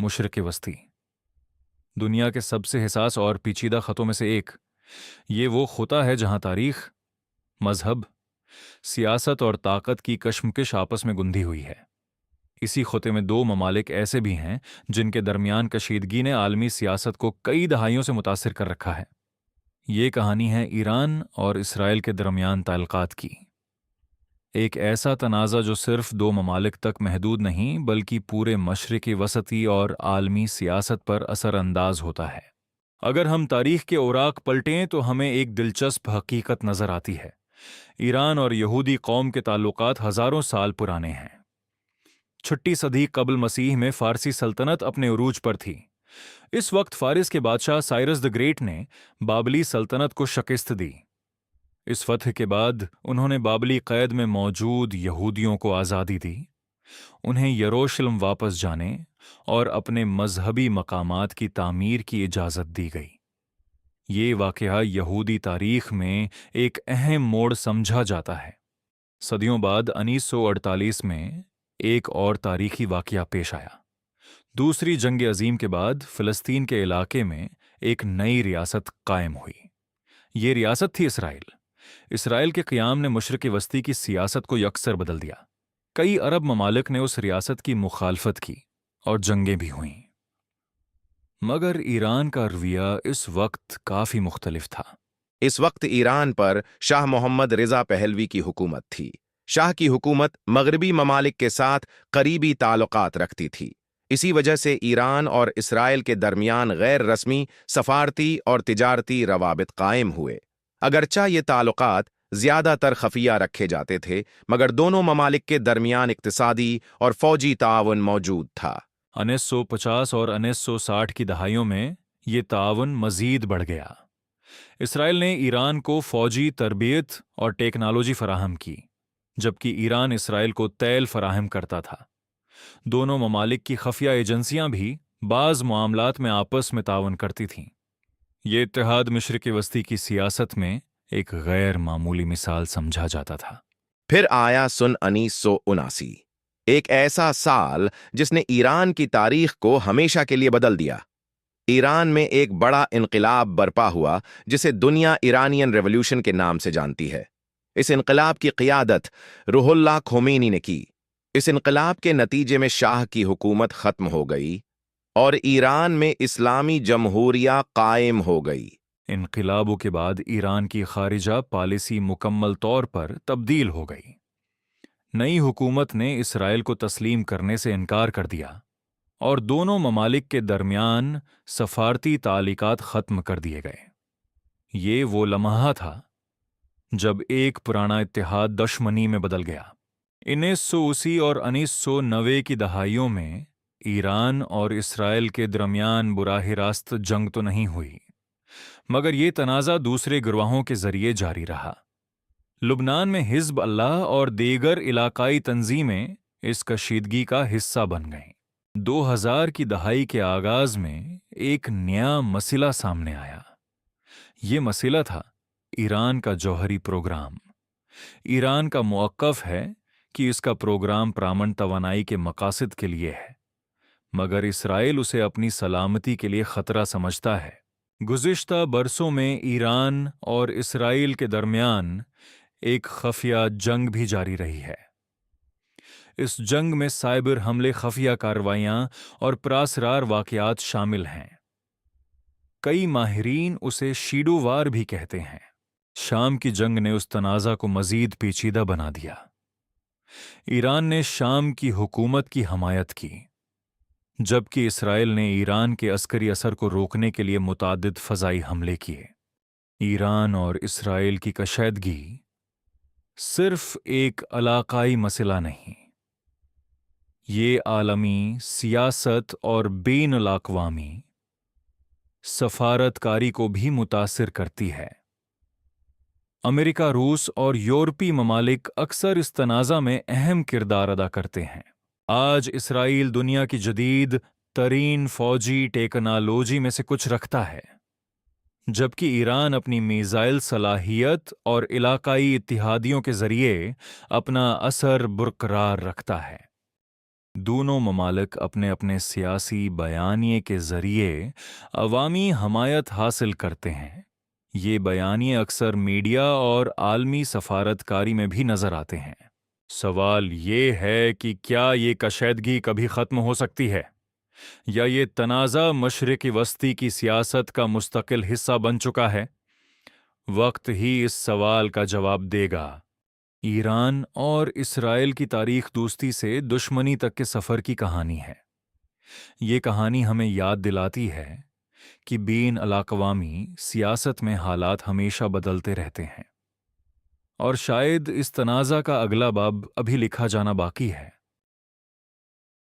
مشرق وسطی، دنیا کے سب سے حساس اور پیچیدہ خطوں میں سے ایک۔ یہ وہ خطہ ہے جہاں تاریخ، مذہب، سیاست اور طاقت کی کشمکش آپس میں گندھی ہوئی ہے۔ اسی خطے میں دو ممالک ایسے بھی ہیں جن کے درمیان کشیدگی نے عالمی سیاست کو کئی دہائیوں سے متاثر کر رکھا ہے۔ یہ کہانی ہے ایران اور اسرائیل کے درمیان تعلقات کی، ایک ایسا تنازع جو صرف دو ممالک تک محدود نہیں بلکہ پورے مشرق وسطی اور عالمی سیاست پر اثر انداز ہوتا ہے۔ اگر ہم تاریخ کے اوراق پلٹیں تو ہمیں ایک دلچسپ حقیقت نظر آتی ہے۔ ایران اور یہودی قوم کے تعلقات ہزاروں سال پرانے ہیں۔ 6 صدی قبل مسیح میں فارسی سلطنت اپنے عروج پر تھی۔ اس وقت فارس کے بادشاہ سائرس دی گریٹ نے بابلی سلطنت کو شکست دی۔ اس فتح کے بعد انہوں نے بابلی قید میں موجود یہودیوں کو آزادی دی، انہیں یروشلم واپس جانے اور اپنے مذہبی مقامات کی تعمیر کی اجازت دی گئی۔ یہ واقعہ یہودی تاریخ میں ایک اہم موڑ سمجھا جاتا ہے۔ صدیوں بعد 1948 میں ایک اور تاریخی واقعہ پیش آیا۔ دوسری جنگ عظیم کے بعد فلسطین کے علاقے میں ایک نئی ریاست قائم ہوئی۔ یہ ریاست تھی اسرائیل۔ اسرائیل کے قیام نے مشرق وسطی کی سیاست کو یکسر بدل دیا۔ کئی عرب ممالک نے اس ریاست کی مخالفت کی اور جنگیں بھی ہوئیں۔ مگر ایران کا رویہ اس وقت کافی مختلف تھا۔ اس وقت ایران پر شاہ محمد رضا پہلوی کی حکومت تھی۔ شاہ کی حکومت مغربی ممالک کے ساتھ قریبی تعلقات رکھتی تھی۔ اسی وجہ سے ایران اور اسرائیل کے درمیان غیر رسمی سفارتی اور تجارتی روابط قائم ہوئے۔ اگرچہ یہ تعلقات زیادہ تر خفیہ رکھے جاتے تھے، مگر دونوں ممالک کے درمیان اقتصادی اور فوجی تعاون موجود تھا۔ 1950 اور 1960 کی دہائیوں میں یہ تعاون مزید بڑھ گیا۔ اسرائیل نے ایران کو فوجی تربیت اور ٹیکنالوجی فراہم کی، جبکہ ایران اسرائیل کو تیل فراہم کرتا تھا۔ دونوں ممالک کی خفیہ ایجنسیاں بھی بعض معاملات میں آپس میں تعاون کرتی تھیں۔ یہ اتحاد مشرق وسطی کی سیاست میں ایک غیر معمولی مثال سمجھا جاتا تھا۔ پھر آیا سن 1979، ایک ایسا سال جس نے ایران کی تاریخ کو ہمیشہ کے لیے بدل دیا۔ ایران میں ایک بڑا انقلاب برپا ہوا جسے دنیا ایرانین ریولوشن کے نام سے جانتی ہے۔ اس انقلاب کی قیادت روح اللہ خمینی نے کی۔ اس انقلاب کے نتیجے میں شاہ کی حکومت ختم ہو گئی اور ایران میں اسلامی جمہوریہ قائم ہو گئی۔ انقلابوں کے بعد ایران کی خارجہ پالیسی مکمل طور پر تبدیل ہو گئی۔ نئی حکومت نے اسرائیل کو تسلیم کرنے سے انکار کر دیا اور دونوں ممالک کے درمیان سفارتی تعلقات ختم کر دیے گئے۔ یہ وہ لمحہ تھا جب ایک پرانا اتحاد دشمنی میں بدل گیا۔ 1980 اور 1990 کی دہائیوں میں ایران اور اسرائیل کے درمیان براہ راست جنگ تو نہیں ہوئی، مگر یہ تنازع دوسرے گروہوں کے ذریعے جاری رہا۔ لبنان میں حزب اللہ اور دیگر علاقائی تنظیمیں اس کشیدگی کا حصہ بن گئیں۔ 2000 کی دہائی کے آغاز میں ایک نیا مسئلہ سامنے آیا۔ یہ مسئلہ تھا ایران کا جوہری پروگرام۔ ایران کا موقف ہے کہ اس کا پروگرام پرامن توانائی کے مقاصد کے لیے ہے، مگر اسرائیل اسے اپنی سلامتی کے لیے خطرہ سمجھتا ہے۔ گزشتہ برسوں میں ایران اور اسرائیل کے درمیان ایک خفیہ جنگ بھی جاری رہی ہے۔ اس جنگ میں سائبر حملے، خفیہ کارروائیاں اور پراسرار واقعات شامل ہیں۔ کئی ماہرین اسے شیڈو وار بھی کہتے ہیں۔ شام کی جنگ نے اس تنازع کو مزید پیچیدہ بنا دیا۔ ایران نے شام کی حکومت کی حمایت کی، جبکہ اسرائیل نے ایران کے عسکری اثر کو روکنے کے لیے متعدد فضائی حملے کیے۔ ایران اور اسرائیل کی کشیدگی صرف ایک علاقائی مسئلہ نہیں، یہ عالمی سیاست اور بین الاقوامی سفارت کاری کو بھی متاثر کرتی ہے۔ امریکہ، روس اور یورپی ممالک اکثر اس تنازع میں اہم کردار ادا کرتے ہیں۔ آج اسرائیل دنیا کی جدید ترین فوجی ٹیکنالوجی میں سے کچھ رکھتا ہے، جبکہ ایران اپنی میزائل صلاحیت اور علاقائی اتحادیوں کے ذریعے اپنا اثر برقرار رکھتا ہے۔ دونوں ممالک اپنے اپنے سیاسی بیانیے کے ذریعے عوامی حمایت حاصل کرتے ہیں۔ یہ بیانیے اکثر میڈیا اور عالمی سفارتکاری میں بھی نظر آتے ہیں۔ سوال یہ ہے کہ کیا یہ کشیدگی کبھی ختم ہو سکتی ہے، یا یہ تنازع مشرق وسطی کی سیاست کا مستقل حصہ بن چکا ہے؟ وقت ہی اس سوال کا جواب دے گا۔ ایران اور اسرائیل کی تاریخ دوستی سے دشمنی تک کے سفر کی کہانی ہے۔ یہ کہانی ہمیں یاد دلاتی ہے کہ بین الاقوامی سیاست میں حالات ہمیشہ بدلتے رہتے ہیں، اور شاید اس تنازع کا اگلا باب ابھی لکھا جانا باقی ہے۔